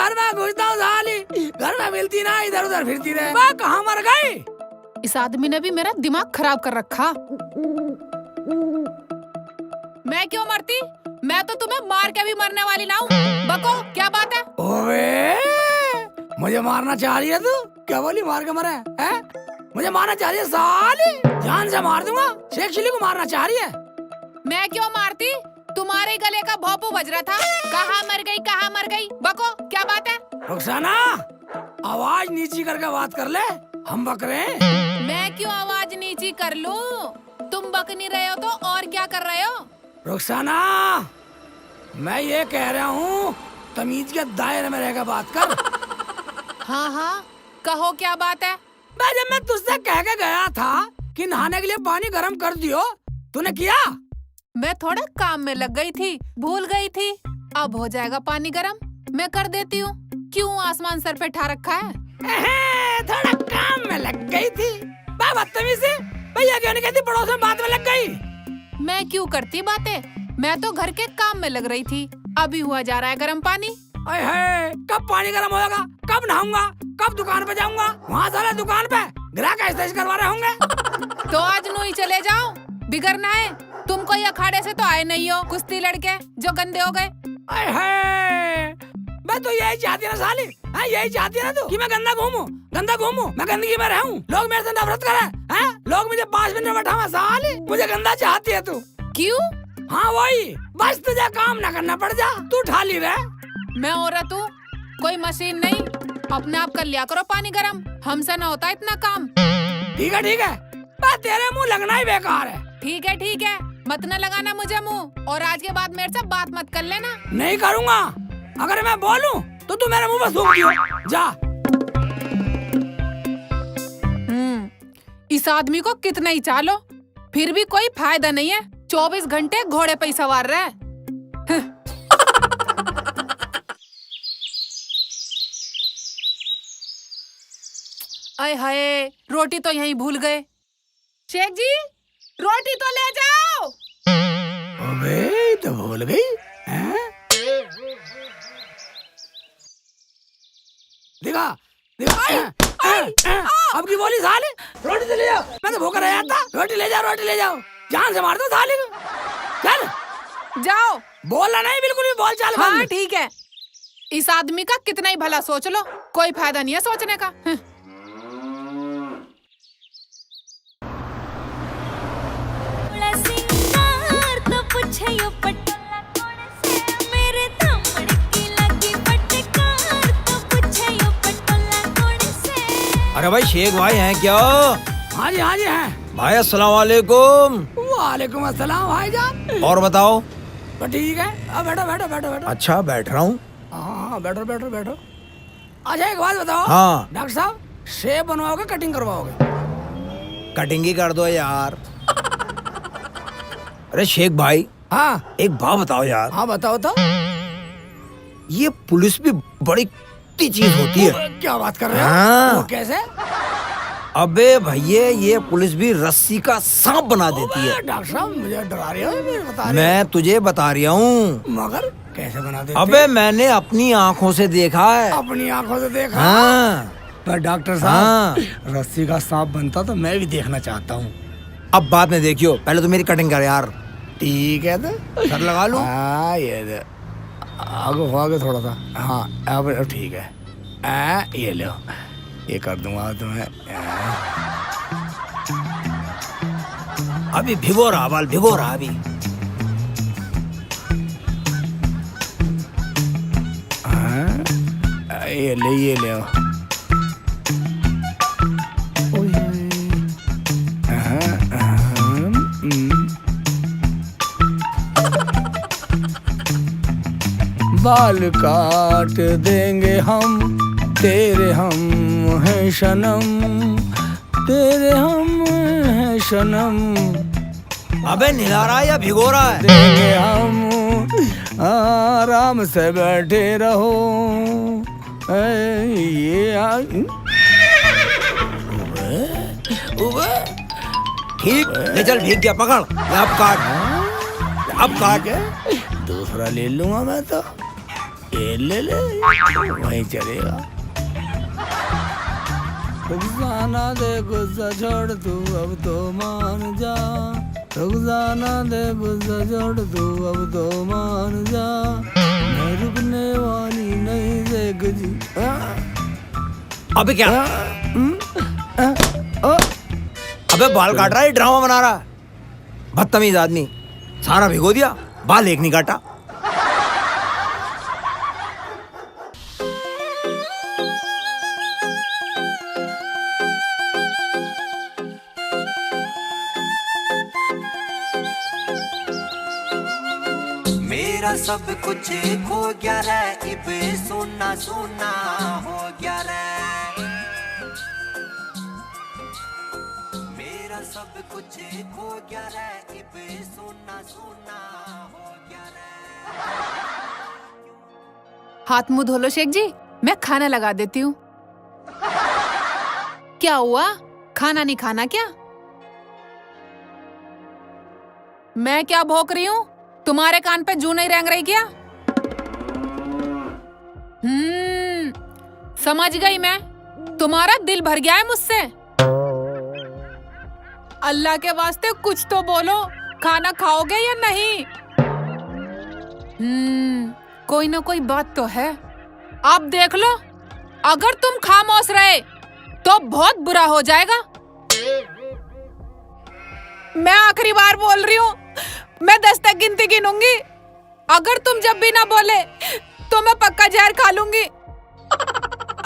घर में घुसता हूँ साली, घर में मिलती ना, इधर उधर फिरती रहे। वाह, कहाँ मर गई? इस आदमी ने भी मेरा दिमाग खराब कर रखा। मैं क्यों मरती? मैं तो तुम्हें मार के भी मरने वाली ना हूँ। बको, क्या बात है? ओए, मुझे मारना चाह रही है तू? क्या बोली, मार के मरे है? मुझे मारना चाह रही है साली? जान से मार दूंगा। शेख चिल्ली को मारना चाह रही है? मैं क्यों मारती? तुम्हारे गले का भोंपू बज रहा था। कहाँ मर गई, कहाँ मर गई? बको, क्या बात है? रुखसाना, आवाज नीची करके बात कर ले, हम बक रहे हैं। मैं क्यों आवाज नीची कर लूं? तुम बक नहीं रहे हो तो और क्या कर रहे हो? रुखसाना, मैं ये कह रहा हूँ, तमीज के दायरे में रहकर बात कर। हाँ हाँ, कहो क्या बात है? जब मैं तुझसे कह के गया था कि नहाने के लिए पानी गर्म कर दियो, तूने किया? मैं थोड़ा काम में लग गई थी, भूल गई थी। अब हो जाएगा पानी गरम, मैं कर देती हूँ। क्यों आसमान सर पे ठा रखा है? थोड़ा काम में लग गई थी। बदतमीज़ी, भैया क्यों नहीं कहती पड़ोस में बात में लग गई? मैं क्यों करती बातें? मैं तो घर के काम में लग रही थी। अभी हुआ जा रहा है गरम पानी। कब पानी गर्म होगा? कब नहाऊंगा? कब दुकान पे जाऊंगा? वहाँ सारे दुकान पे ग्राहक ऐसे करवा रहे होंगे। तो आज नू ही चले जाओ, बिगड़ना है। तुम कोई अखाड़े से तो आए नहीं हो, कुश्ती लड़के जो गंदे हो गए। मैं तो यही चाहती ना साली, यही चाहती ना तू कि मैं गंदा घूमूं, मैं गंदगी में रहूं, लोग मेरे से नफरत करें, लोग मुझे 5 मिनट में बैठावा साली। मुझे गंदा चाहती है तू? क्यों? हाँ वही, बस तुझे काम ना करना पड़ जा, तू ठाली रहे। मैं औरत हूँ, कोई मशीन नहीं। अपने आप कर लिया करो पानी गरम, हमसे ना होता इतना काम। ठीक है, बस तेरे मुँह लगना ही बेकार है। ठीक है, मत न लगाना मुझे मुँह, और आज के बाद मेरे से बात मत कर लेना। नहीं करूँगा, अगर मैं बोलूं तो तू मेरे मुंह पर सूंघ दियो। जा। इस आदमी को कितना ही चालो, फिर भी कोई फायदा नहीं है। 24 घंटे घोड़े पे ही सवार रहा है। आय हाय, रोटी तो यहीं भूल गए। शेख जी, रोटी तो ले जाओ। अबे, तो भूल गई हैं? दिखा अब की बोली साले, रोटी तो ले जाओ। मैं तो भूखा रह जाता। रोटी ले जाओ, जान से मार दो साले को। चल जाओ। बोलना नहीं, बिल्कुल भी बोल चाल। हाँ ठीक है, इस आदमी का कितना ही भला सोच लो, कोई फायदा नहीं है सोचने का। अरे भाई शेख भाई हैं क्या? हाँ जी हैं भाई। अस्सलाम वालेकुम। वालेकुम अस्सलाम भाईजान। और बताओ? तो ठीक है, अब बैठो। अच्छा, बैठ रहा हूँ। हाँ, बैठो। अच्छा एक बात बताओ। हाँ। डॉक्टर साहब, शेव बनवाओगे कटिंग करवाओगे? कटिंग ही कर दो यार। अरे शेख भाई, हाँ एक बात बताओ यार। हाँ बताओ तो। ये पुलिस भी बड़ी चीज होती है। क्या बात कर रहे हो? हाँ। वो कैसे? अबे भैया, ये पुलिस भी रस्सी का सांप बना देती है। डॉक्टर साहब मुझे डरा रहे हो, बता रहे मैं तुझे बता रहा हूँ। मगर कैसे बना देते? अबे मैंने अपनी आँखों से देखा है। अपनी आंखों से देखा? हाँ। पर डॉक्टर साहब, रस्सी का सांप बनता तो मैं भी देखना चाहता हूँ। अब बाद में देखियो, पहले तो मेरी कटिंग कर यार। ठीक है तो सर लगा लूं? हाँ, ये आगे थोड़ा सा। हाँ अब ठीक है। ये लो, ये कर दूंगा तुम्हें। अभी भिगो रहा बाल, भिगो रहा अभी। ये ले। बाल काट देंगे हम, तेरे हम हैं सनम, तेरे हम हैं सनम। अबे निला रहा है या भिगो रहा है? देंगे हम, आराम से बैठे रहो। ठीक, ले चल, भीग गया, पकड़। अब काट। दूसरा ले लूंगा मैं तो। ये ले ले, वहीं चलेगा। रुखसाना दे गुस्सा छोड़ तू अब तो मान जा, रुखसाना दे गुस्सा छोड़ तू अब तो मान जा, मैं रुकने वाली नहीं देख जी। अबे क्या? अबे बाल काट रहा है, ड्रामा बना रहा है, बदतमीज आदमी। सारा भिगो दिया, बाल एक नहीं काटा। मेरा सब कुछ खो गया रे, इब सोना सोना हो गया रे। मेरा सब कुछ खो गया रे, इब सोना सोना हो गया रे। हाथ मुंह धो लो शेख जी, मैं खाना लगा देती हूँ। क्या हुआ, खाना नहीं खाना क्या? मैं क्या भौंक रही हूँ? तुम्हारे कान पे जू नहीं रेंग रही क्या? समझ गई मैं, तुम्हारा दिल भर गया है मुझसे। अल्लाह के वास्ते कुछ तो बोलो, खाना खाओगे या नहीं? कोई ना कोई बात तो है। आप देख लो, अगर तुम खामोश रहे तो बहुत बुरा हो जाएगा। मैं आखिरी बार बोल रही हूँ, मैं 10 तक गिनती गिनूंगी। अगर तुम जब भी ना बोले तो मैं पक्का जहर खा लूंगी।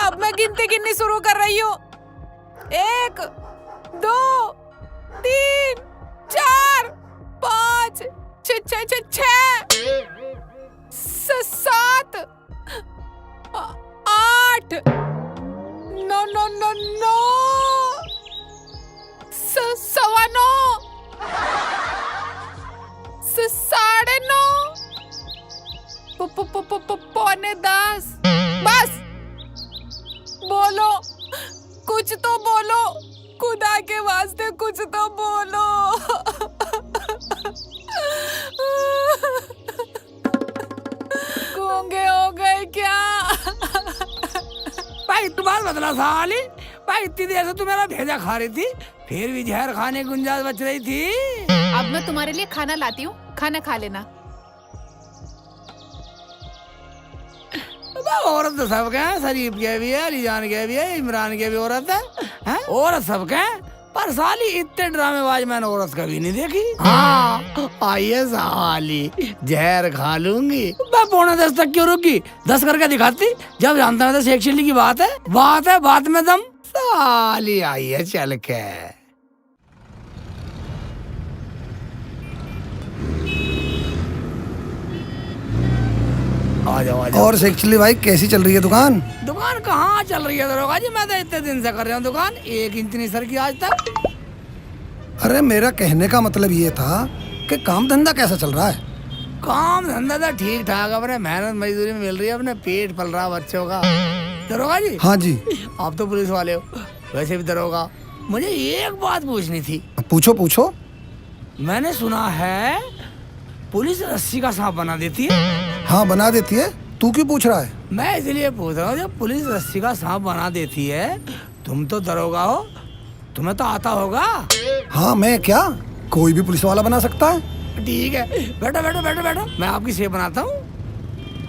अब मैं गिनती गिननी शुरू कर रही हूँ। 1 2 3 4 5 6 7 8 9 9 9 9 सवा 9 9:30 पौने 10। बस बोलो, कुछ तो बोलो, खुदा के वास्ते कुछ तो बोलो। गूंगे हो गए क्या? भाई तुम्हारा बदला साली, भाई इतनी देर से तू मेरा भेजा खा रही थी, फिर भी जहर खाने की गुंजाइश बच रही थी। अब मैं तुम्हारे लिए खाना लाती हूँ, खाना खा लेना। औरत तो सबके हैं, शरीफ के भी है, अलीजान के भी है, इमरान के भी औरत है, औरत सबके हैं, पर साली इतने ड्रामेबाज मैंने औरत कभी नहीं देखी। हाँ आइए साली, जहर खा लूंगी। मैं 9:45 तक क्यों रुकी? 10 करके दिखाती, जब जानता है शेख चिल्ली की बात है, बात में दम। साली आइए चल के। आ जाओ। और शेख चिल्ली भाई कैसी चल रही है दुकान? दुकान कहाँ चल रही है दरोगा जी, मैं तो इतने दिन से कर रहा हूँ दुकान, 1 इंच नहीं सर की आज तक। अरे मेरा कहने का मतलब ये था कि काम धंधा कैसा चल रहा है? काम धंधा तो ठीक ठाक, अपने मेहनत मजदूरी में मिल रही है, अपने पेट पल रहा बच्चों का। दरोगा जी। हाँ जी। आप तो पुलिस वाले हो, वैसे भी दरोगा, मुझे एक बात पूछनी थी। पूछो पूछो। मैंने सुना है पुलिस रस्सी का सांप बना देती है। हाँ बना देती है, तू क्यों पूछ रहा है? मैं इसलिए पूछ रहा हूँ, जब पुलिस रस्सी का सांप बना देती है, तुम तो दरोगा हो, तुम्हें तो आता होगा। हाँ मैं क्या, कोई भी पुलिस वाला बना सकता है। ठीक है, बैठो बैठो बैठो बैठो, मैं आपकी सेव बनाता हूँ।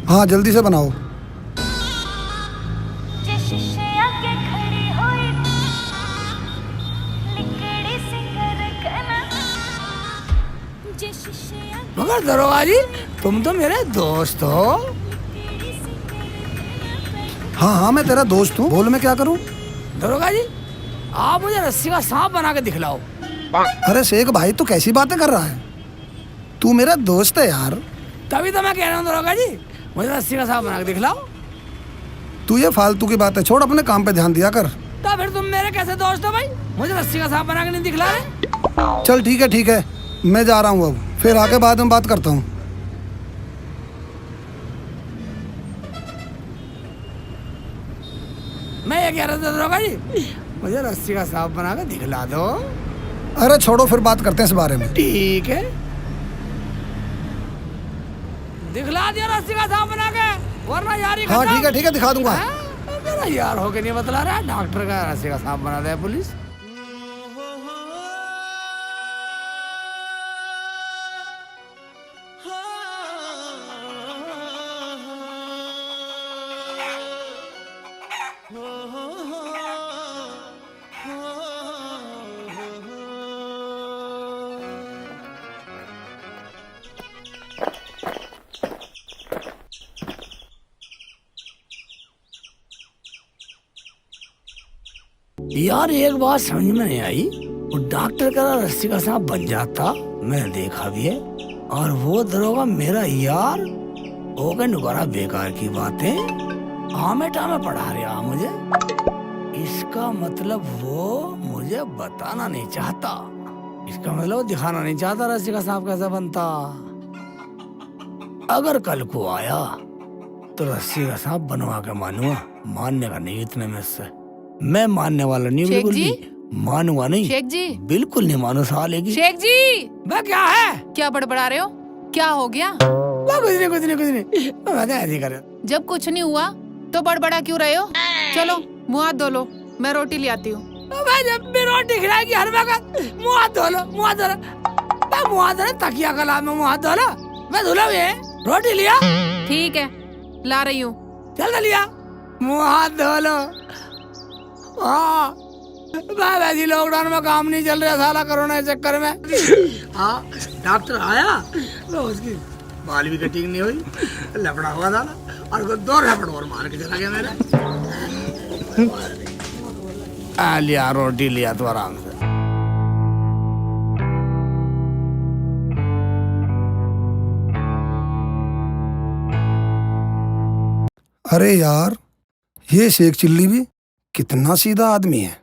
हाँ जल्दी से बनाओ। मगर दरोगा जी, तुम तो मेरे दोस्त हो। हाँ हाँ मैं तेरा दोस्त हूँ, बोल मैं क्या करूँ? दरोगा जी, आप मुझे रस्सी का सांप बना के दिखलाओ। अरे शेख भाई तू कैसी बातें कर रहा है? तू मेरा दोस्त है यार। तभी तो मैं कह रहा हूँ दरोगा जी, मुझे रस्सी का सांप बना के दिखलाओ। तू ये फालतू की बातें छोड़, अपने काम पे ध्यान दिया कर। तो फिर तुम मेरे कैसे दोस्त हो भाई? मुझे रस्सी का सांप बना के नहीं दिखला रहे? चल ठीक है, मैं जा रहा हूँ अब, फिर आके बाद में बात करता हूँ। मैं ये कह रहा था दरोगा जी, मुझे रस्सी का सांप बना के दिखला दो। अरे छोड़ो, फिर बात करते हैं इस बारे में। ठीक है, दिखला दिया रस्सी का सांप बना के। वरना यारी हाँ ठीक है दिखा दूंगा। मेरा यार होके नहीं बतला रहा, डॉक्टर का रस्सी का सांप बना दे पुलिस। यार एक बात समझ में नहीं आई, वो डॉक्टर का रस्सी का सांप बन जाता, मैंने देखा भी है, और वो दरोगा मेरा यार हो गए नुकरा बेकार की बातें आमे टामे पढ़ा रहा मुझे। इसका मतलब वो मुझे बताना नहीं चाहता, इसका मतलब वो दिखाना नहीं चाहता रस्सी का सांप कैसा बनता। अगर कल को आया तो रस्सी का सांप बनवा के मानूंगा, मानने का नहीं इतने में से मैं मानने वाला नहीं, बिल्कुल भी मानूंगा नहीं। शेख जी बिल्कुल नहीं मानो साले की। शेख जी मैं क्या है, क्या बड़बड़ा रहे हो, क्या हो गया? मैं कुछ नहीं मैं तो ऐसे ही कर रहा। जब कुछ नहीं हुआ तो बड़बड़ा क्यों रहे हो? चलो मुँह हाथ धो लो, मैं रोटी ले आती हूँ। मैं जब भी रोटी खिलाएगी हर वक्त मुँह हाथ धो लो, मुँह हाथ धो लो। मैं मुँह हाथ धो लो, तकिया का लाभ में मुँह हाथ धो लो। मैं धुला भी है, रोटी लिया, ठीक है ला रही हूँ। चल लिया, मुँह हाथ धो लो। हाँ वैसे लॉकडाउन में काम नहीं चल रहा साला कोरोना के चक्कर में। हाँ डॉक्टर आया तो उसकी बाल भी कटिंग नहीं हुई, लफड़ा हुआ था और वो 2 लफड़ और मार के चला गया मेरे। लिया रोटी लिया तो आराम से। अरे यार ये शेख चिल्ली भी कितना सीधा आदमी है,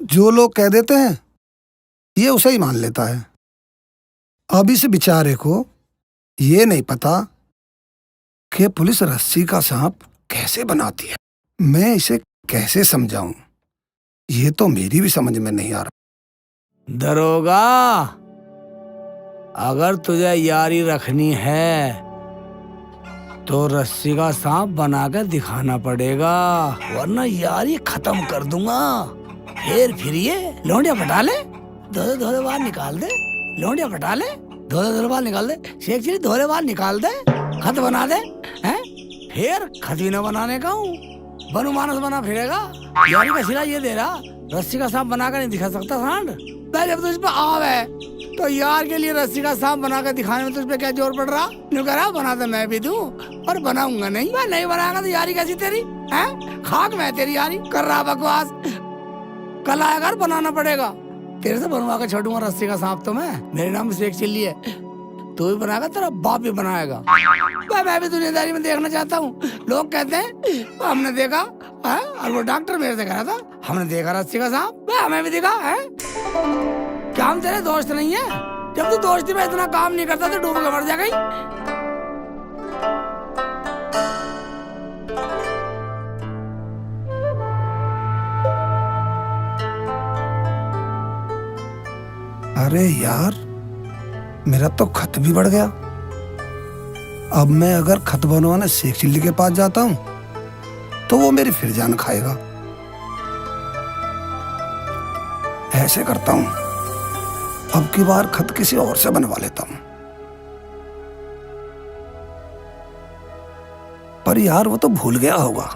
जो लोग कह देते हैं ये उसे ही मान लेता है। अब इस बेचारे को ये नहीं पता कि पुलिस रस्सी का सांप कैसे बनाती है। मैं इसे कैसे समझाऊं, ये तो मेरी भी समझ में नहीं आ रहा। दरोगा अगर तुझे यारी रखनी है तो रस्सी का सांप बनाकर दिखाना पड़ेगा, वरना यारी खत्म कर दूंगा। फिर ये लौंडिया फटा ले, धोले बाल निकाल दे, लौंडिया फटा ले, धोले बाल निकाल दे, शेख चिल्ली धोले बाल निकाल दे, खत बना दे, हैं? फिर खत भी न बनाने का हूँ, बनु मानस बना फिरेगा। यारी का सिला ये दे रहा, रस्सी का सांप बनाकर नहीं दिखा सकता सांड। जब तुझ पे आवे तो यार के लिए रस्सी का सांप बनाकर दिखाने में तुझ पे क्या जोर पड़ रहा? न्यू करा बना तो मैं भी दूं, और बनाऊंगा नहीं। मैं नहीं बनाऊंगा तो यारी कैसी तेरी हैं? खाक मैं तेरी यारी कर रहा बकवास। कल आएगा बनाना पड़ेगा, तेरे से बनवा के छोड़ूंगा रस्सी का सांप। तो मेरे नाम से शेख चिल्ली है, तू भी बनाएगा, तेरा बाप भी बनाएगा। मैं भी दुनियादारी में देखना चाहता हूँ। लोग कहते हैं हमने देखा है, और वो डॉक्टर मेरे से कह रहा था हमने देखा रस्सी का सांप, हमें भी देखा है। क्या हम तेरे दोस्त नहीं है? जब तू दोस्ती में इतना काम नहीं करता तो डूब के मर जाएगा ही। अरे यार मेरा तो खत भी बढ़ गया। अब मैं अगर खत बनवाने शेख चिल्ली के पास जाता हूं तो वो मेरी फिर जान खाएगा। ऐसे करता हूं, अब की बार खत किसी और से बनवा लेता हूं। पर यार वो तो भूल गया होगा,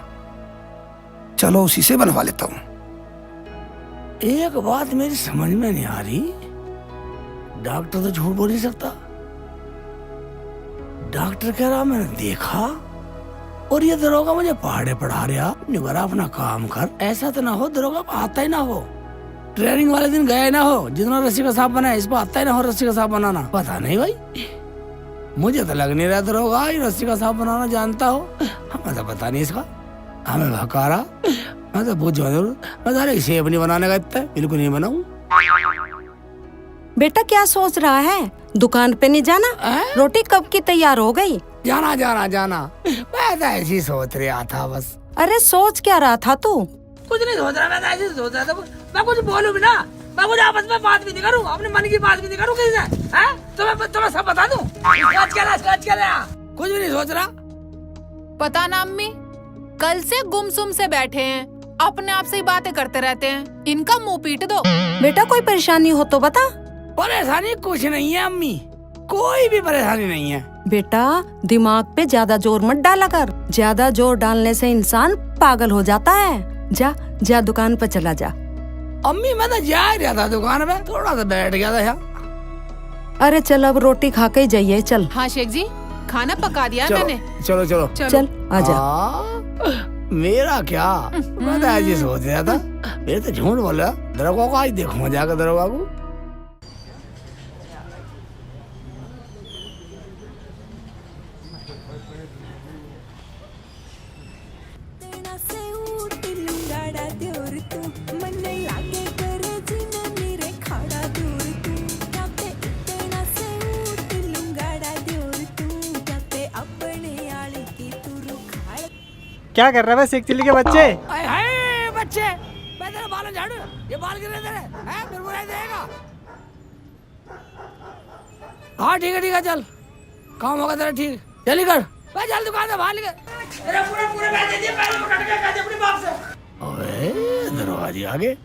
चलो उसी से बनवा लेता हूं। एक बात मेरी समझ में नहीं आ रही, डॉक्टर तो झूठ बोल नहीं सकता। डॉक्टर कह रहा मैंने देखा, और ये दरोगा मुझे पहाड़े पढ़ा रहा। निगरा अपना काम कर, ऐसा तो ना हो दरोगा को आता ही ना हो, ट्रेनिंग वाले दिन गया ही ना हो, जितना रस्सी का सांप बना इस पर आता ही ना हो रस्सी का सांप बनाना। पता नहीं भाई, मुझे तो लग नहीं रहा दरोगा ये रस्सी का सांप बनाना जानता हो। हमें तो पता नहीं इसका, हमें भका रहा। मैं तो बहुत जरूर, मैं सारे शेप नहीं बनाने का इतना, बिल्कुल नहीं बनाऊं। बेटा क्या सोच रहा है, दुकान पे नहीं जाना? रोटी कब की तैयार हो गई? जाना जाना जाना, मैं तो ऐसी सोच रहा था बस। अरे सोच क्या रहा था तू? कुछ नहीं सोच रहा, मैं तो ऐसे सोच रहा था। मैं कुछ बोलूं भी ना, मैं कुछ आपस में बात भी नहीं करूं, अपने मन की बात भी नहीं करूं किसी से, हैं? तो मैं सब बता दूं। कुछ भी नहीं सोच रहा, पता ना अम्मी, कल से गुमसुम से बैठे हैं, अपने आप से ही बातें करते रहते हैं। इनका मुंह पीट दो। बेटा कोई परेशानी हो तो बता। परेशानी कुछ नहीं है अम्मी, कोई भी परेशानी नहीं है। बेटा दिमाग पे ज्यादा जोर मत डाला कर, ज्यादा जोर डालने से इंसान पागल हो जाता है। जा जा दुकान पर चला जा। अम्मी मैं तो जा ही रहा था दुकान पे, थोड़ा सा बैठ गया था यहाँ। अरे चल अब रोटी खा के ही जाइए। चल हाँ शेख जी, खाना पका दिया है मैंने। चलो चलो चल आजा। मेरा क्या, मैं तो ऐसे सोच रहा था, मेरे तो झूठ बोला। दरोगा को आज देखूंगा जाकर दरोगा को। क्या कर रहा है शेख चिल्ली के बच्चे? आए हाय बच्चे, मैं तेरे बालों झाड़ू, ये बाल गिरे तेरे हैं, फिर बुराई देगा। हाँ ठीक है चल, काम होगा तेरा ठीक। चल कर, मैं चल दुकान से बाहर निकल। तेरे पूरे पैसे दिए, पहले वो कट के अपने बाप से। अबे दरवाजे आगे,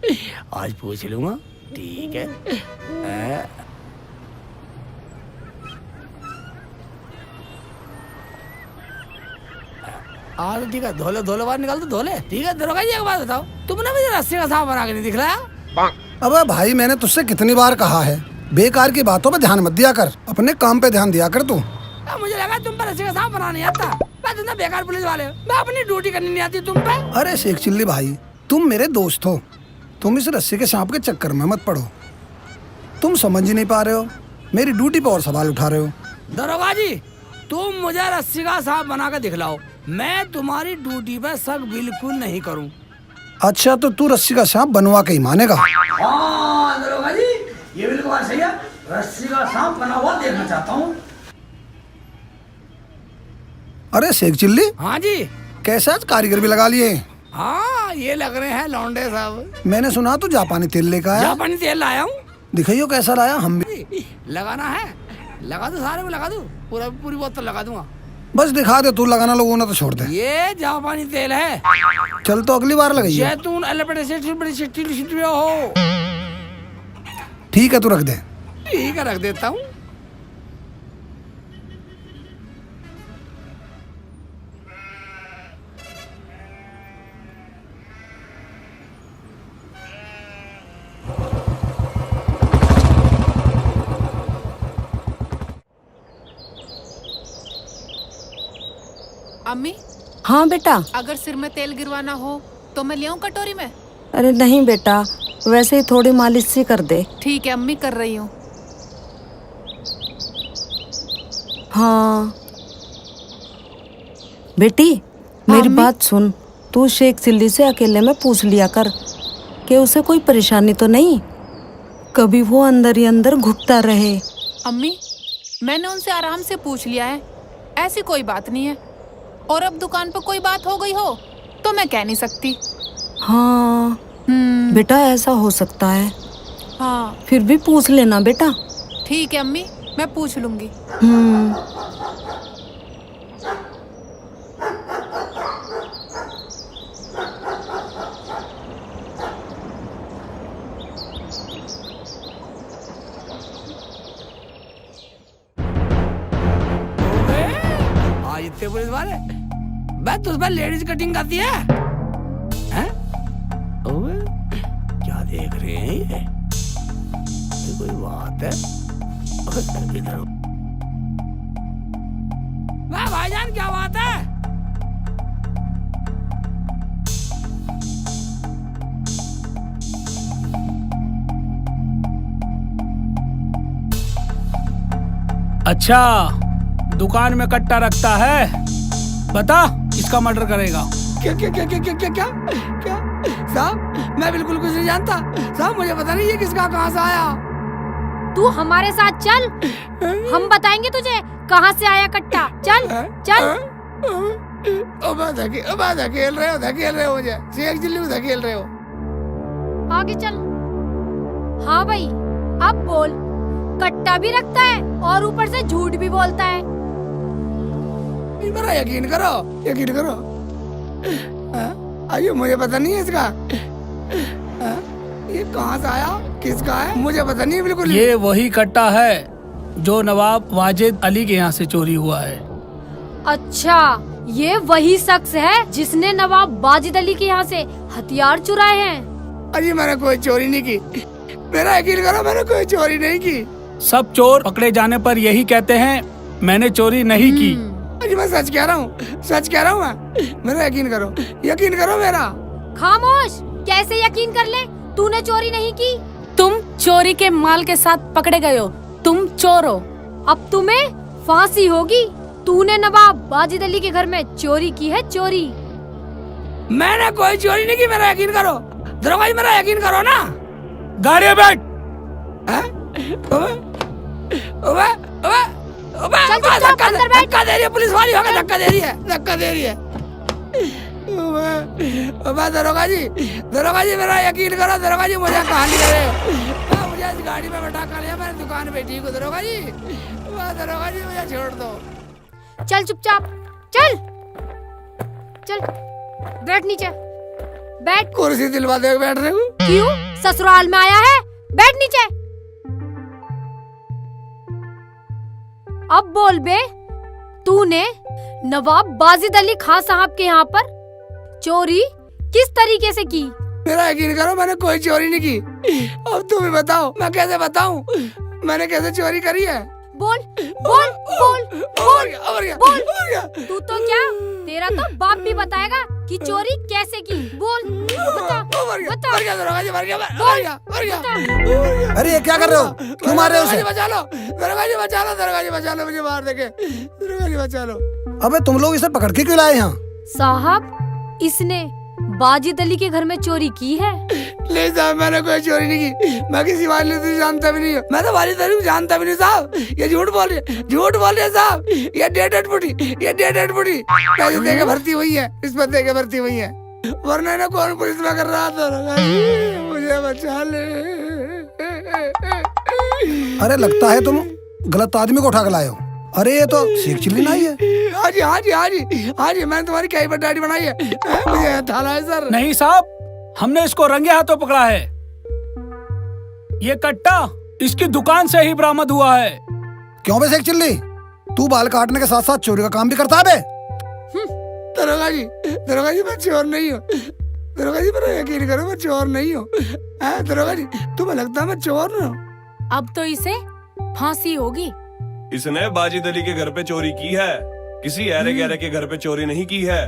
आज पूछ लूंगा। ठीक है। हाँ तो ठीक है, धोले बाहर निकाल तो धोले। ठीक है दरोगा जी, एक बात बताओ, तुमने मुझे रस्सी का सांप बना के नहीं दिखलाया? अबे भाई मैंने तुझसे कितनी बार कहा है, बेकार की बातों पे ध्यान मत दिया कर, अपने काम पे ध्यान दिया कर तू। मुझे लगा तुम पर रस्सी का सांप बना नहीं आता। मैं तुमने बेकार पुलिस वाले हो, मैं अपनी ड्यूटी करनी नहीं आती तुम पे। अरे शेख चिल्ली भाई, तुम मेरे दोस्त हो, तुम इस रस्सी के सांप के चक्कर में मत पड़ो। तुम समझ ही नहीं पा रहे हो, मेरी ड्यूटी पे और सवाल उठा रहे हो। दरोगा जी, तुम मुझे रस्सी का सांप बना के दिखलाओ, मैं तुम्हारी ड्यूटी पे शक बिल्कुल नहीं करूं। अच्छा तो तू रस्सी का सांप बनवा के ही मानेगा? हाँ दरोगा जी, ये बिल्कुल बात सही है, रस्सी का सांप बना हुआ देखना चाहता हूँ। अरे शेख चिल्ली, हाँ जी। कैसे आज कारीगर भी लगा लिए? हाँ ये लग रहे हैं लौंडे साहब। मैंने सुना तू जापानी तेल लेकर आया। जापानी तेल लाया हूँ। दिखाइयो कैसा लाया, हम भी लगाना है, लगा दो, सारे को लगा दूं, पूरी बोतल लगा दूंगा। बस दिखा दे, तू लगाना लोगों ने तो छोड़ दे। ये जापानी तेल है, चल तो अगली बार लगाइए। जैतून हो। ठीक है तू रख दे। ठीक है रख देता हूँ। अम्मी, हाँ बेटा। अगर सिर में तेल गिरवाना हो तो मैं ले आऊं कटोरी में? अरे नहीं बेटा, वैसे ही थोड़ी मालिश सी कर दे। ठीक है अम्मी, कर रही हूँ। हाँ बेटी मेरी बात सुन, तू शेख चिल्ली से अकेले में पूछ लिया कर कि उसे कोई परेशानी तो नहीं, कभी वो अंदर ही अंदर घुटता रहे। अम्मी, मैंने उनसे आराम से पूछ लिया है, ऐसी कोई बात नहीं है। और अब दुकान पर कोई बात हो गई हो तो मैं कह नहीं सकती। हाँ बेटा ऐसा हो सकता है। हाँ फिर भी पूछ लेना बेटा। ठीक है अम्मी, मैं पूछ लूंगी। इतने पुलिस वाले, मैं तुझ पर लेडीज कटिंग आती है, हैं? ओए, क्या देख रहे हैं ये कोई बात है? इधर वाह भाईजान, क्या बात है? अच्छा, दुकान में कट्टा रखता है, बता इसका मर्डर करेगा। क्या क्या क्या क्या क्या क्या क्या क्या साहब, मैं बिल्कुल कुछ नहीं जानता साहब, मुझे पता नहीं ये किसका कहाँ से आया। तू हमारे साथ चल, हम बताएंगे तुझे कहाँ से आया कट्टा। चल चल। धकेल रहे हो मुझे, शेख चिल्ली में धकेल रहे हो। आगे चल। हाँ भाई, अब बोल, कट्टा भी रखता है और ऊपर से झूठ भी बोलता है। जी मेरा यकीन करो, यकीन करो। अरे मुझे पता नहीं है इसका। ये कहाँ से आया, किसका है, मुझे पता नहीं है बिल्कुल। ये वही कट्टा है जो नवाब वाजिद अली के यहाँ से चोरी हुआ है। अच्छा, ये वही शख्स है जिसने नवाब वाजिद अली के यहाँ से हथियार चुराए हैं। अजी मैंने कोई चोरी नहीं की, मेरा यकीन करो, मैंने कोई चोरी नहीं की। सब चोर पकड़े जाने पर यही कहते हैं मैंने चोरी नहीं की। अजी मैं सच कह रहा हूँ, सच कह रहा हूँ मैं, मेरा यकीन करो, यकीन करो मेरा। खामोश, कैसे यकीन कर ले, तूने चोरी नहीं की। तुम चोरी के माल के साथ पकड़े गए हो, तुम चोर हो। अब तुम्हें फांसी होगी। तूने नवाब वाजिद अली के घर में चोरी की है, चोरी। मैंने कोई चोरी नहीं की, मेरा यकीन करो। दरोगा जी मेरा यकीन करो ना। गाड़ी में बैठ। चल चुपचाप अंदर बैठ। धक्का दे रही है पुलिस वाली, होगा धक्का दे रही है, धक्का दे रही है। दरोगा जी मेरा यकीन करो, दरोगा जी मुझे कहाँ ले गए, मुझे इस गाड़ी में बैठा कर लिया, मैंने दुकान पे ठीक हूँ। दरोगा जी मुझे छोड़ दो। चल चुपचाप, चल चल, बैठ नीचे, बैठ। कुर्सी दिलवा दे, बैठ रहे हूँ। क्यों, ससुराल में आया है, बैठ नीचे। अब बोल बे, तूने नवाब वाजिद अली खां साहब के यहाँ पर चोरी किस तरीके से की? मेरा यकीन करो, मैंने कोई चोरी नहीं की। अब तुम ही बताओ, मैं कैसे बताऊं मैंने कैसे चोरी करी है। बोल बोल बोल बोल बोल। तू तो क्या, तेरा तो बाप भी बताएगा कि चोरी कैसे की। बोल बता बता। अरे ये क्या कर रहे हो, क्यों मार रहे हो उसे? बचा लो दरोगा जी, बचा लो दरोगा जी, बचा लो, मुझे मार देंगे। दरोगा जी बचा लो। अबे तुम लोग इसे पकड़ के क्यों लाए यहाँ? साहब, इसने वाजिद अली के घर में चोरी की है। नहीं साहब, मैंने कोई चोरी नहीं की, मैं किसी वाजिद अली को जानता भी नहीं हूँ, मैं तो वाजिद अली को जानता भी नहीं साहब। ये झूठ बोल रही है साहब, ये डेड बुढ़ी पैसे दे के भर्ती हुई है, रिश्वत दे के भर्ती हुई है, वरना इन्हें कौन पुलिस में कर रहा था। मुझे बचा ले। अरे लगता है तुम गलत आदमी को उठा के लाए हो। अरे ये तो शेख चिल्ली नहीं है। हाँ जी, मैंने तुम्हारी कई बार दाढ़ी बनाई है, मुझे थाला है सर। नहीं साहब, हमने इसको रंगे हाथों पकड़ा है। ये कट्टा इसकी दुकान से ही बरामद हुआ है। क्यों बे शेख चिल्ली, तू बाल काटने के साथ साथ चोरी का काम भी करता है बे? दरोगा जी मैं चोर नहीं हूँ। दरोगा जी मेरा यकीन करो, मैं चोर नहीं हूँ। दरोगा जी तुम्हें लगता है मैं चोर हूँ? अब तो इसे फांसी होगी। इसने वाजिद अली के घर पे चोरी की है, किसी ऐरे गहरे के घर पे चोरी नहीं की है।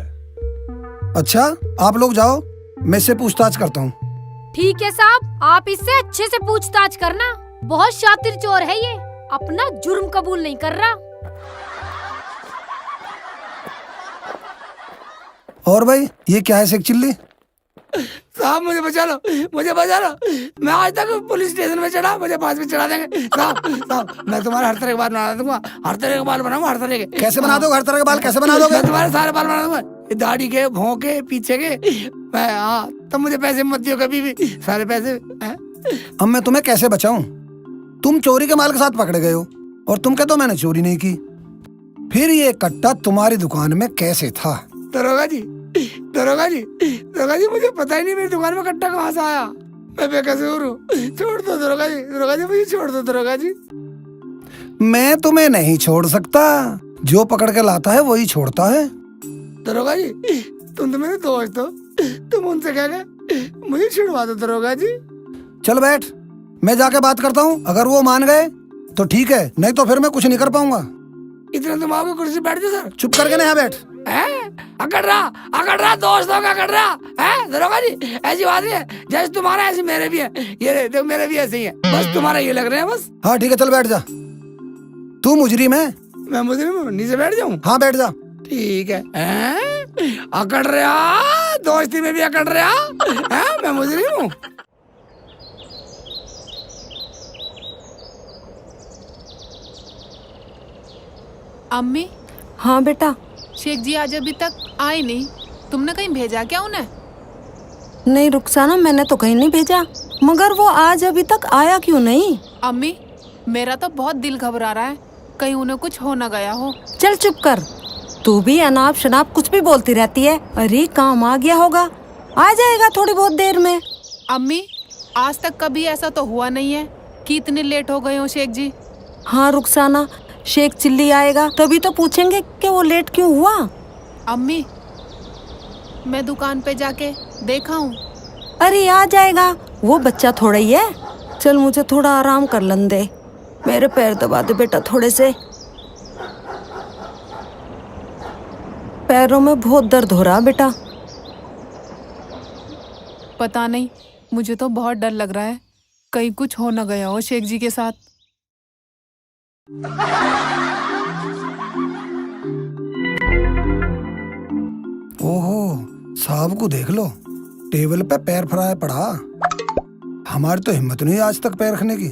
अच्छा, आप लोग जाओ, मैं इससे पूछताछ करता हूँ। ठीक है साहब, आप इससे अच्छे से पूछताछ करना। बहुत शातिर चोर है ये, अपना जुर्म कबूल नहीं कर रहा। और भाई ये क्या है शेख चिल्ली? साहब मुझे बचा लो, मैं आज तक पुलिस स्टेशन में चढ़ा, मुझे पास में चढ़ा देंगे। साहब मैं तुम्हारे हर तरह के बाल बना दूंगा, हर तरह के बाल बनाऊंगा, हर तरह के। कैसे बना दोगे? हर तरह के बाल कैसे बना दोगे? मैं तुम्हारे सारे बाल बना दूंगा, दाढ़ी के, भौं के, पीछे के। मैं तब मुझे पैसे मत दियो कभी भी, सारे पैसे। अब मैं तुम्हें कैसे बचाऊं? तुम चोरी के माल के साथ पकड़े गए हो और तुम कहते हो मैंने चोरी नहीं की। फिर ये कट्टा तुम्हारी दुकान में कैसे था? दरोगा जी मुझे पता ही नहीं मेरी दुकान में कट्टा कहाँ से आया, मैं बेकसूर हूँ। छोड़ दो दरोगा जी मुझे छोड़ दो दरोगा जी। मैं तुम्हें नहीं छोड़ सकता, जो पकड़ के लाता है वही छोड़ता है। दरोगा जी तुम तो मेरे दोस्त हो, तुम उनसे कह गए मुझे छुड़वा दो दरोगा जी। चल बैठ, मैं जाके बात करता हूँ, अगर वो मान गए तो ठीक है, नहीं तो फिर मैं कुछ नहीं कर पाऊंगा। इतना तुम आओगे कुर्सी बैठ जाओ सर। चुप करके नहीं बैठ। अकड़ रहा दोस्तों का अकड़ रहा है। दरोगा जी ऐसी बात नहीं है, जैसे तुम्हारा ऐसे मेरे भी है, ये देखो मेरे भी ऐसे ही है, बस तुम्हारा ये लग रहे हैं बस। हाँ ठीक है, चल बैठ जा। तू मुजरिम है? मैं मुजरिम हूँ, नीचे बैठ जाऊँ? हाँ बैठ जा। ठीक है। अकड़ रहा, दोस्ती में भी अकड़ रहा है, मैं मुजरिम हूँ। अम्मी। हाँ बेटा। शेख जी आज अभी तक आए नहीं, तुमने कहीं भेजा क्या उन्हें? नहीं रुखसाना, मैंने तो कहीं नहीं भेजा, मगर वो आज अभी तक आया क्यों नहीं? अम्मी मेरा तो बहुत दिल घबरा रहा है, कहीं उन्हें कुछ हो न गया हो। चल चुप कर, तू भी अनाप शनाप कुछ भी बोलती रहती है। अरे काम आ गया होगा, आ जाएगा थोड़ी बहुत देर में। अम्मी, आज तक कभी ऐसा तो हुआ नहीं है कि इतने लेट हो गए हो शेख जी। हाँ रुखसाना, शेख चिल्ली आएगा तभी तो पूछेंगे कि वो लेट क्यों हुआ। अम्मी, मैं दुकान पे जाके देखा हूँ। अरे आ जाएगा, वो बच्चा थोड़ा ही है। चल मुझे थोड़ा आराम कर लन दे, मेरे पैर दबा दे बेटा थोड़े से। पैरों में बहुत दर्द हो रहा बेटा। पता नहीं, मुझे तो बहुत डर लग रहा है, कहीं कुछ हो न गया हो शेख जी के साथ। ओहो, साहब को देख लो, टेबल पे पैर फैलाया पड़ा। हमारी तो हिम्मत नहीं आज तक पैर रखने की,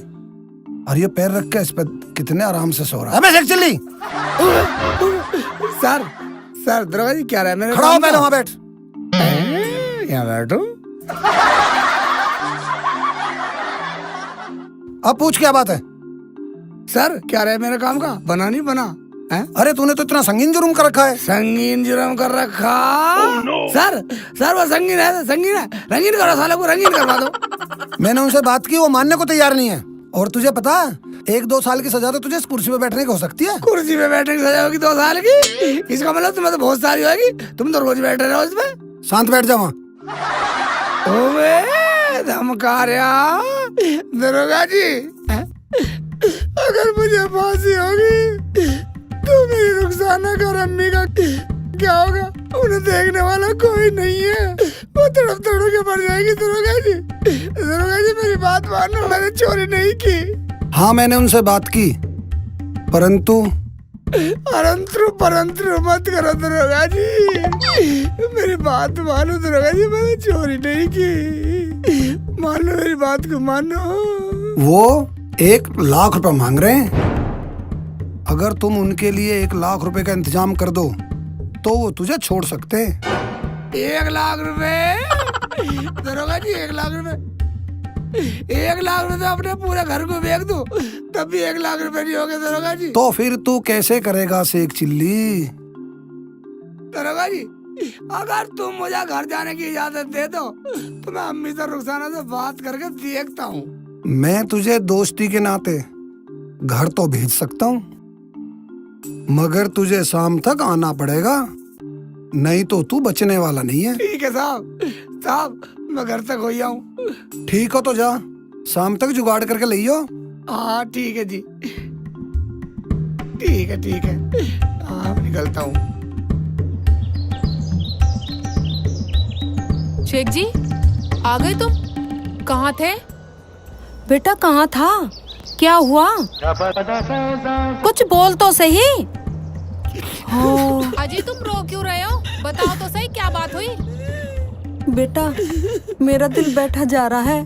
और ये पैर रख के इस पे कितने आराम से सो रहा है। अबे शेख चिल्ली, सर सर दरोगा जी क्या रहा है मेरे खड़ा हो, पहले वहां बैठ। यहाँ बैठो। अब पूछ क्या बात है। सर क्या रहा है मेरे काम का, बना नहीं बना है? अरे तूने तो इतना संगीन जुर्म कर रखा है। संगीन जुर्म कर रखा? सर सर वो संगीन है, संगीन है, रंगीन करो साले को, रंगीन करवा दो। मैंने उनसे बात की, वो मानने को तैयार नहीं है। और तुझे पता है, 1-2 साल की सजा तो तुझे इस कुर्सी पे बैठने की हो सकती है। कुर्सी पे बैठने की सजा होगी 2 साल की? इसका मतलब तुम्हें तो बहुत सारी होगी, तुम तो रोज बैठे रहो इसमें। शांत बैठ जा वहाँ। ओए धमकारिया दरोगा जी, अगर मुझे फांसी होगी तो मेरी रुखसाना का और अम्मी का क्या होगा? उन्हें देखने वाला कोई नहीं है, वो तड़प तड़प के मर जाएगी। दरोगा जी, दरोगा जी मेरी बात मानो, मैंने चोरी नहीं की। हाँ मैंने उनसे बात की, परंतु परंतु मत करो दरोगा जी, मेरी बात मानो दरोगा जी, मैंने चोरी नहीं की। मान लो मेरी बात को, मानो। वो 1 लाख रुपए मांग रहे हैं। अगर तुम उनके लिए 1 लाख रुपए का इंतजाम कर दो तो वो तुझे छोड़ सकते हैं। 1 लाख रुपए? दरोगा जी 1 लाख रुपए, 1 लाख रुपए तो अपने पूरे घर को बेच दो तब भी 1 लाख रुपए नहीं होंगे दरोगा जी। तो फिर तू कैसे करेगा शेख चिल्ली? दरोगा जी अगर तुम मुझे घर जाने की इजाजत दे दो तो मैं अम्मी से रुखसाना से बात करके देखता हूँ। मैं तुझे दोस्ती के नाते घर तो भेज सकता हूँ, मगर तुझे शाम तक आना पड़ेगा, नहीं तो तू बचने वाला नहीं है। ठीक है साहब, साहब मैं घर तक हो आऊँ। ठीक हो तो जा, शाम तक जुगाड़ करके लियो। हाँ ठीक है जी, ठीक है ठीक है, हाँ निकलता हूँ। शेख जी आ गए तुम? कहाँ थे? बेटा कहाँ था, क्या हुआ? कुछ बोल तो सही। हाँ अजी तुम रो क्यों रहे हो? बताओ तो सही क्या बात हुई? बेटा मेरा दिल बैठा जा रहा है,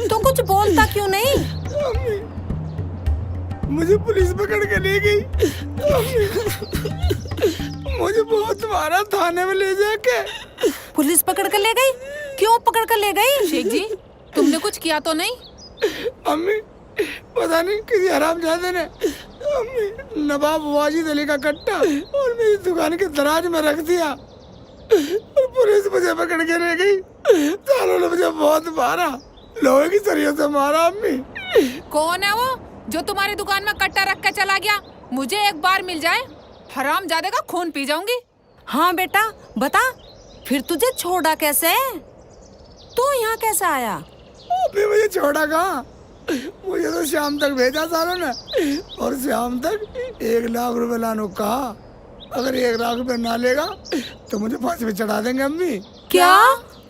तो कुछ बोलता क्यों नहीं? मुझे पुलिस पकड़ के ले गई, मुझे बहुत मारा थाने में ले जाके। पुलिस पकड़ कर ले गई? क्यों पकड़ कर ले गई? शेख जी तुमने कुछ किया तो नहीं? अम्मी पता नहीं किसी हरामजादे ने अम्मी नवाब वाजिद अली का कट्टा और मेरी दुकान के दराज में रख दिया और पुलिस मुझे पकड़ के ले गई। सालों ने मुझे बहुत मारा, लोहे की सरियों से मारा। अम्मी कौन है वो जो तुम्हारी दुकान में कट्टा रख के चला गया? मुझे एक बार मिल जाए, हरामजादे का खून पी जाऊंगी। हाँ बेटा बता, फिर तुझे छोड़ा कैसे? तू यहाँ कैसे आया? अभी मुझे छोड़ा कहाँ, मुझे तो शाम तक भेजा सालों ने, और शाम तक 1 लाख रुपए लाने को कहा। अगर 1 लाख रुपए ना लेगा तो मुझे फांसी पे चढ़ा देंगे। अम्मी क्या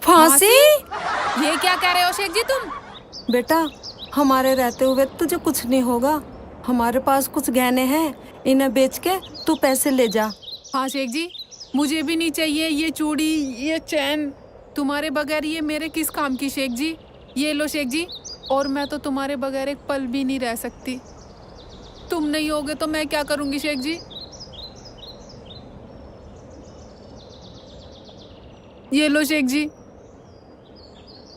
फांसी? ये क्या कह रहे हो शेख जी तुम? बेटा हमारे रहते हुए तुझे कुछ नहीं होगा, हमारे पास कुछ गहने हैं, इन्हें बेच के तू पैसे ले जा। हाँ शेख जी, मुझे भी नहीं चाहिए ये चूड़ी, ये चैन, तुम्हारे बगैर ये मेरे किस काम की शेख जी। ये लो शेख जी, और मैं तो तुम्हारे बगैर एक पल भी नहीं रह सकती। तुम नहीं होगे तो मैं क्या करूंगी शेख जी? ये लो शेख जी,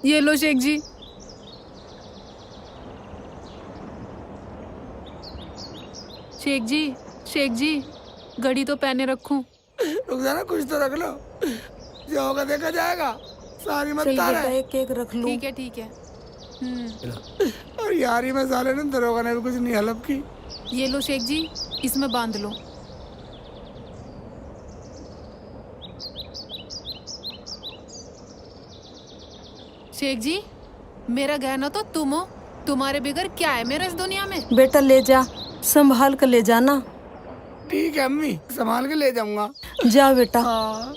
ये लो शेख जी। शेख जी, शेख जी, घड़ी तो पहने रखूं। रुक जाना, कुछ तो रख लो, जो होगा देखा जाएगा, सारी मत चल तारा। बेटा एक केक रख लूं। ठीक है ठीक है। और यारी में साले ने दरोगा ने भी कुछ नहीं हलप की। ये लो शेख जी, इसमें बांध लो। शेख जी, मेरा गहना तो तुम हो, तुम्हारे बगैर क्या है मेरा इस दुनिया में। बेटा ले जा, संभाल कर ले जाना। ठीक है अम्मी, संभाल के ले जाऊंगा। जा बेटा। हाँ,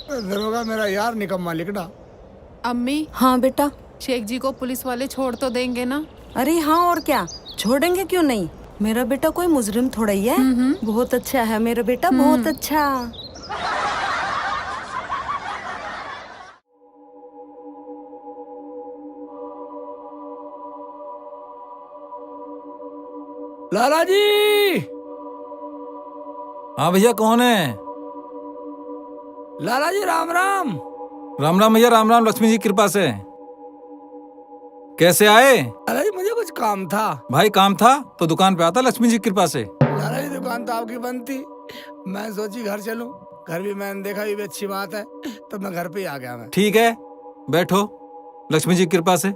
दरोगा मेरा यार निकम्मा लिकड़ा। अम्मी, हाँ बेटा। शेख जी को पुलिस वाले छोड़ तो देंगे ना? अरे हाँ, और क्या, छोड़ेंगे क्यों नहीं। मेरा बेटा कोई मुजरिम थोड़ा ही है। बहुत अच्छा है मेरा बेटा, बहुत अच्छा। लाला जी, हाँ भैया, कौन है? लाला जी राम राम। राम राम भैया, राम राम, लक्ष्मी जी की कृपा से। कैसे आए? लाला जी मुझे कुछ काम था। भाई काम था तो दुकान पे आता लक्ष्मी जी की कृपा से। लाला जी दुकान तो आपकी बंद थी, मैं सोची घर चलूं, घर भी मैंने देखा, ये भी अच्छी बात है, तो मैं घर पे ही आ गया। मैं ठीक है, बैठो, लक्ष्मी जी की कृपा से।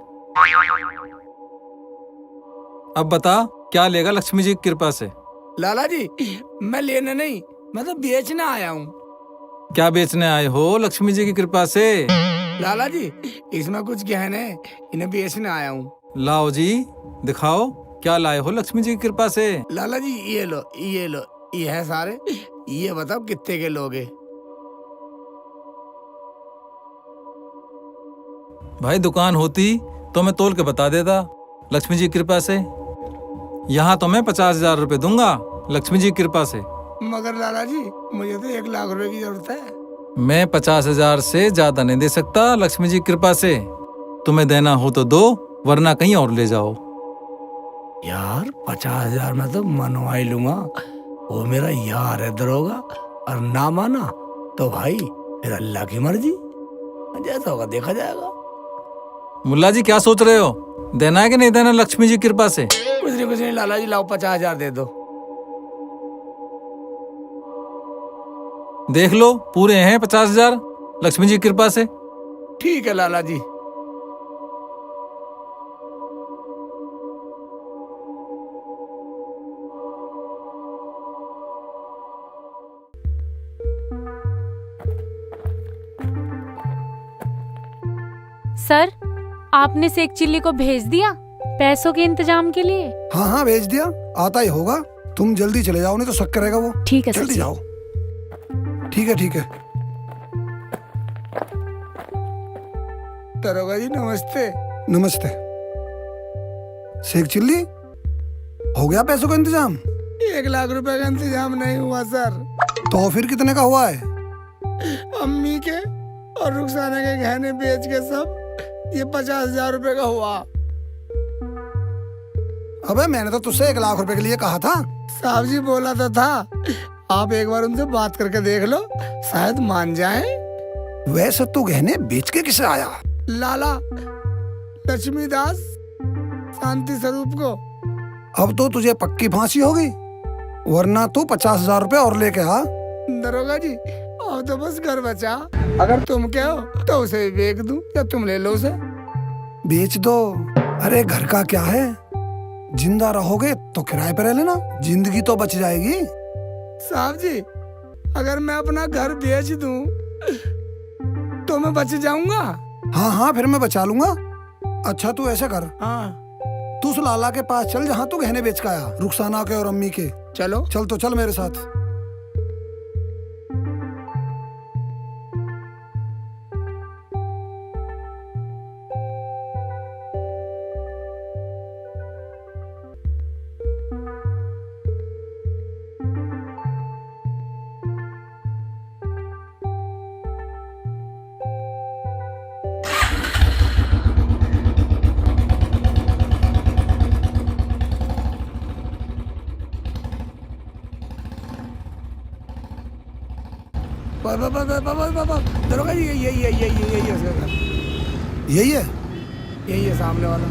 अब बता, क्या लेगा लक्ष्मी जी की कृपा से? लाला जी मैं लेने नहीं, मैं तो बेचने आया हूँ। क्या बेचने आए हो लक्ष्मी जी की कृपा से? लाला जी इसमें कुछ गहने हैं, इन्हें बेचने आया हूँ। लाओ जी, दिखाओ क्या लाए हो लक्ष्मी जी की कृपा से। लाला जी ये लो, ये लो, ये है सारे, ये बताओ कितने के लोगे? भाई दुकान होती तो मैं तोल के बता देता, लक्ष्मी जी की कृपा से। यहाँ तो मैं 50,000 रुपए दूंगा लक्ष्मी जी की कृपा से। मगर लाला जी मुझे तो 1 लाख रुपए की जरूरत है। मैं 50,000 से ज्यादा नहीं दे सकता लक्ष्मी जी की कृपा से। तुम्हें देना हो तो दो, वरना कहीं और ले जाओ। यार 50,000 में तो मनवाई लूंगा, वो मेरा यार है दरोगा, और ना माना तो भाई फिर अल्लाह की मर्जी, जैसा होगा देखा जाएगा। मुल्ला जी क्या सोच रहे हो, देना है कि नहीं देना लक्ष्मी जी की कृपा से? कुछ नहीं लाला जी, लाओ 50,000 दे दो। देख लो, पूरे हैं 50,000 लक्ष्मी जी की कृपा से। ठीक है लाला जी। सर, आपने शेख चिल्ली को भेज दिया पैसों के इंतजाम के लिए? हाँ हाँ भेज दिया, आता ही होगा। तुम जल्दी चले जाओ, नहीं तो शक करेगा वो। ठीक है जल्दी सर। जाओ। ठीक है ठीक है। दरोगा जी नमस्ते। नमस्ते। शेख चिल्ली, हो गया पैसों का इंतजाम? 1 लाख रुपए का इंतजाम नहीं हुआ सर। तो फिर कितने का हुआ है? अम्मी के और रुखसाना के गहने बेच के सब ये 50,000 रुपए का हुआ। अबे मैंने तो तुझसे 1 लाख रुपए के लिए कहा था। साहब जी बोला तो था, आप एक बार उनसे बात करके देख लो, शायद मान जाएं। वैसे तू गहने बेच के किसे आया? लाला लक्ष्मीदास शांति स्वरूप को। अब तो तुझे पक्की फांसी होगी, वरना तू 50,000 रुपए और लेके आ। दरोगा जी अब तो बस घर बचा, अगर तुम कहो तो उसे बेच दूं या तुम ले लो उसे। बेच दो। अरे घर का क्या है, जिंदा रहोगे तो किराए पे रह लेना, जिंदगी तो बच जाएगी। साहब जी अगर मैं अपना घर बेच दूं तो मैं बच जाऊंगा? हाँ हाँ फिर मैं बचा लूंगा। अच्छा तू ऐसा कर, हाँ तू उस लाला के पास चल जहाँ तू गहने बेच के आया, रुखसाना के और अम्मी के। चलो। चल तो चल मेरे साथ। दरोगा जी यही यही है। है सामने वाला,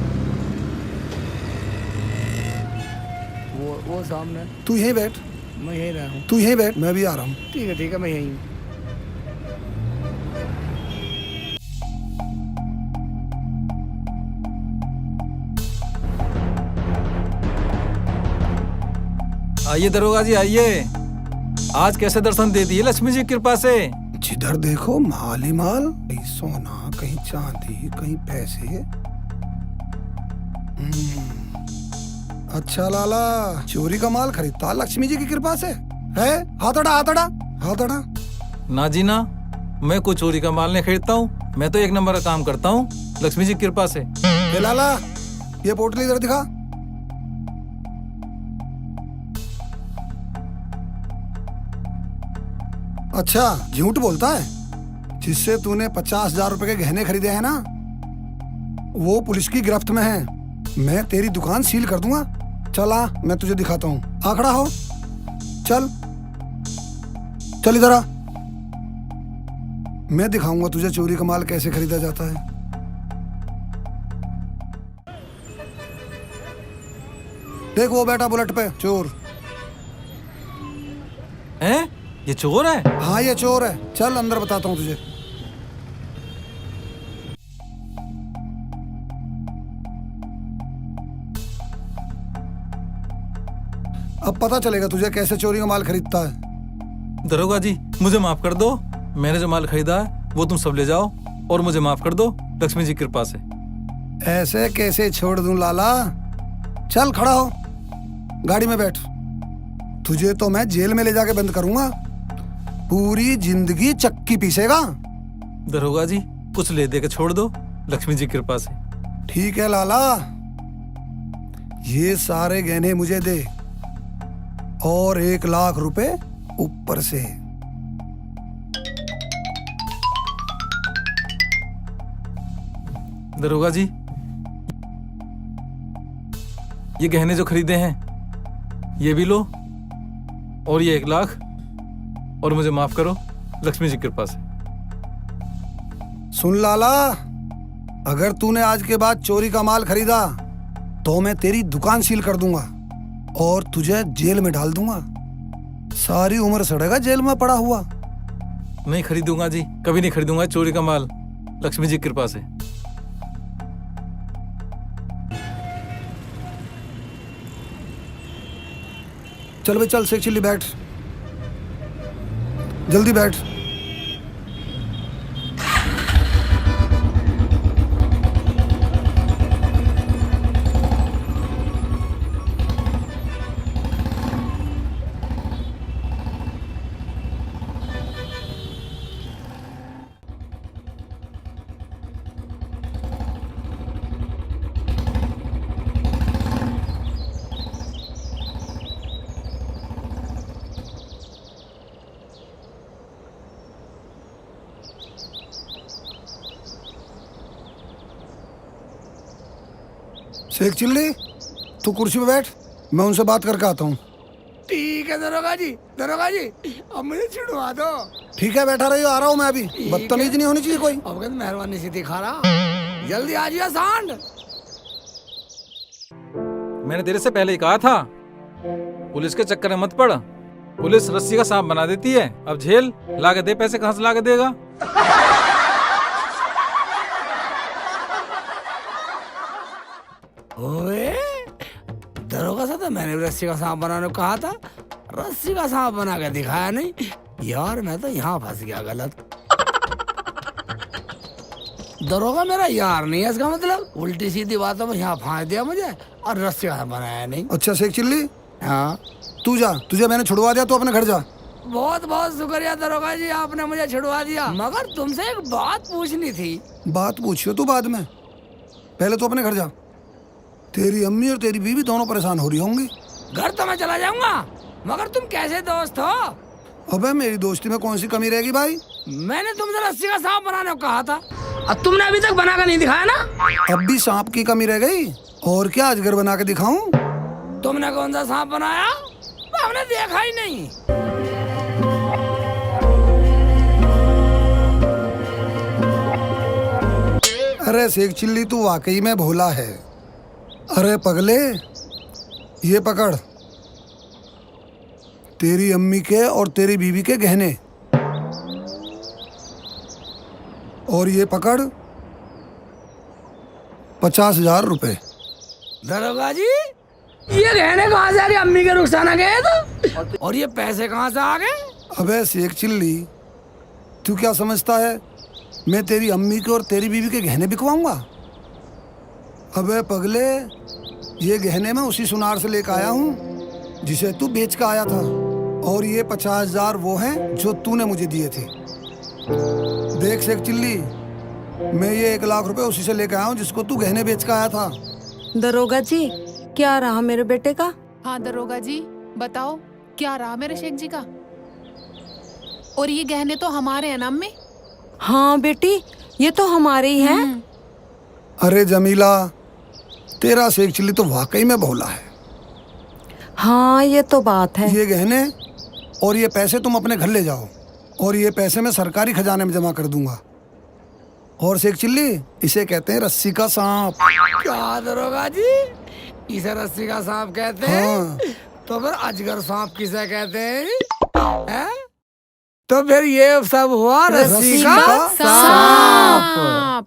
वो सामने। तू यहीं बैठ, मैं यही रहा हूँ। तू यहीं बैठ, मैं भी आ रहा हूँ। ठीक है मैं यही हूँ। आइए दरोगा जी आइए। आज कैसे दर्शन दे दिए लक्ष्मी जी की कृपा से। जिधर देखो माल ही माल, कहीं सोना, कहीं चांदी, कहीं पैसे। अच्छा लाला, चोरी का माल खरीदता लक्ष्मी जी की कृपा से है? हाथ अड़ा, हाथ अड़ा, हाथ अड़ा। ना जी ना, मैं कोई चोरी का माल नहीं खरीदता हूँ। मैं तो एक नंबर का काम करता हूँ लक्ष्मी जी की कृपा से। ए लाला, ये पोटली इधर दिखा। अच्छा, झूठ बोलता है? जिससे तूने 50,000 रुपए के गहने खरीदे हैं ना, वो पुलिस की गिरफ्त में है। मैं तेरी दुकान सील कर दूंगा। चला, मैं तुझे दिखाता हूँ। आंकड़ा हो, चल चल इधर आ। मैं दिखाऊंगा तुझे चोरी का माल कैसे खरीदा जाता है। देख वो बैठा बुलेट पे, चोर। हैं? ये चोर है? हाँ ये चोर है। चल अंदर बताता हूँ तुझे। अब पता चलेगा तुझे कैसे चोरी का माल खरीदता है। दरोगा जी मुझे माफ कर दो। मैंने जो माल खरीदा है वो तुम सब ले जाओ और मुझे माफ कर दो लक्ष्मी जी की कृपा से। ऐसे कैसे छोड़ दूं लाला? चल खड़ा हो, गाड़ी में बैठ। तुझे तो मैं जेल में ले जाके बंद करूंगा। पूरी जिंदगी चक्की पीसेगा। दरोगा जी कुछ ले दे के छोड़ दो लक्ष्मी जी की कृपा से। ठीक है लाला, ये सारे गहने मुझे दे और 1 लाख रुपए ऊपर से। दरोगा जी ये गहने जो खरीदे हैं ये भी लो और ये 1 लाख, और मुझे माफ करो लक्ष्मी जी की कृपा से। सुन लाला, अगर तूने आज के बाद चोरी का माल खरीदा तो मैं तेरी दुकान सील कर दूंगा और तुझे जेल में डाल दूंगा। सारी उम्र सड़ेगा जेल में पड़ा हुआ। नहीं खरीदूंगा जी, कभी नहीं खरीदूंगा चोरी का माल लक्ष्मी जी की कृपा से। चल भाई चल, शेख चिल्ली बैठ, जल्दी बैठ। शेख चिल्ली, तू कुर्सी पे बैठ, मैं उनसे बात करके आता हूँ। ठीक है दरोगा जी, दरोगा जी अब मुझे छिड़वा दो। ठीक है, बैठा रहियो, आ रहा हूँ मैं अभी। बदतमीज नहीं होनी चाहिए कोई। अब कहते मेहरबानी से दिखा रहा, जल्दी आ जाइए सांड। मैंने तेरे से पहले ही कहा था पुलिस के चक्कर में मत पड़। पुलिस रस्सी का सांप बना देती है। अब झेल, लाके दे पैसे। कहाँ से लाके देगा? ओए दरोगा सा था, मैंने भी रस्सी का सांप बनाने को कहा था, रस्सी का सांप बना के दिखाया नहीं। यार मैं तो यहाँ फंस गया गलत। दरोगा मेरा यार नहीं है, इसका मतलब उल्टी सीधी बातों में यहाँ फांस दिया मुझे और रस्सी का सांप बनाया नहीं। अच्छा शेख चिल्ली, हाँ तू जा, तुझे मैंने छुड़वा दिया, तो अपने घर जा। बहुत बहुत शुक्रिया दरोगा जी, आपने मुझे छुड़वा दिया। मगर तुमसे एक बात पूछनी थी। बात पूछियो तू बाद में, पहले तो अपने घर जा। तेरी अम्मी और तेरी बीवी दोनों परेशान हो रही होंगी। घर तो मैं चला जाऊंगा, मगर तुम कैसे दोस्त हो? अबे मेरी दोस्ती में कौन सी कमी रहेगी भाई? मैंने तुमसे रस्सी का सांप बनाने को कहा था और तुमने अभी तक बनाकर नहीं दिखाया ना। अब भी सांप की कमी रह गई? और क्या अजगर बना के दिखाऊं? तुमने कौन सा सांप बनाया? हमने देखा ही नहीं। अरे शेख चिल्ली, तू वाकई में भोला है। अरे पगले, ये पकड़, तेरी अम्मी के और तेरी बीवी के गहने, और ये पकड़ 50,000 रुपए। दरोगा जी ये गहने कहाँ से आ गए? अम्मी के रुखसाना गए तो, और ये पैसे कहाँ से आ गए? अबे शेख चिल्ली, तू क्या समझता है मैं तेरी अम्मी के और तेरी बीवी के गहने बिकवाऊंगा? अबे पगले, ये गहने मैं उसी सुनार से लेकर आया हूँ जिसे तू बेच कर आया था, और ये 50,000 वो हैं जो तूने मुझे दिए थे। देख शेख चिल्ली, मैं ये 1 लाख रुपए उसी से लेकर आया हूँ जिसको तू गहने बेच कर आया था। दरोगा जी, क्या रहा मेरे बेटे का? हाँ दरोगा जी, बताओ क्या रहा मेरे शेख जी का? और ये गहने तो हमारे हैं ना अम्मी? हाँ बेटी, ये तो हमारे ही हैं। अरे जमीला, तेरा शेख चिल्ली तो वाकई में भोला है। हाँ ये तो बात है। ये गहने और ये पैसे तुम अपने घर ले जाओ, और ये पैसे मैं सरकारी खजाने में जमा कर दूंगा। और शेख चिल्ली, इसे कहते हैं रस्सी का सांप। क्या दरोगा जी, इसे रस्सी का सांप कहते हैं? हाँ। तो फिर अजगर सांप किसे कहते हैं? तो फिर ये सब हुआ रस्सी का सांप। सांप।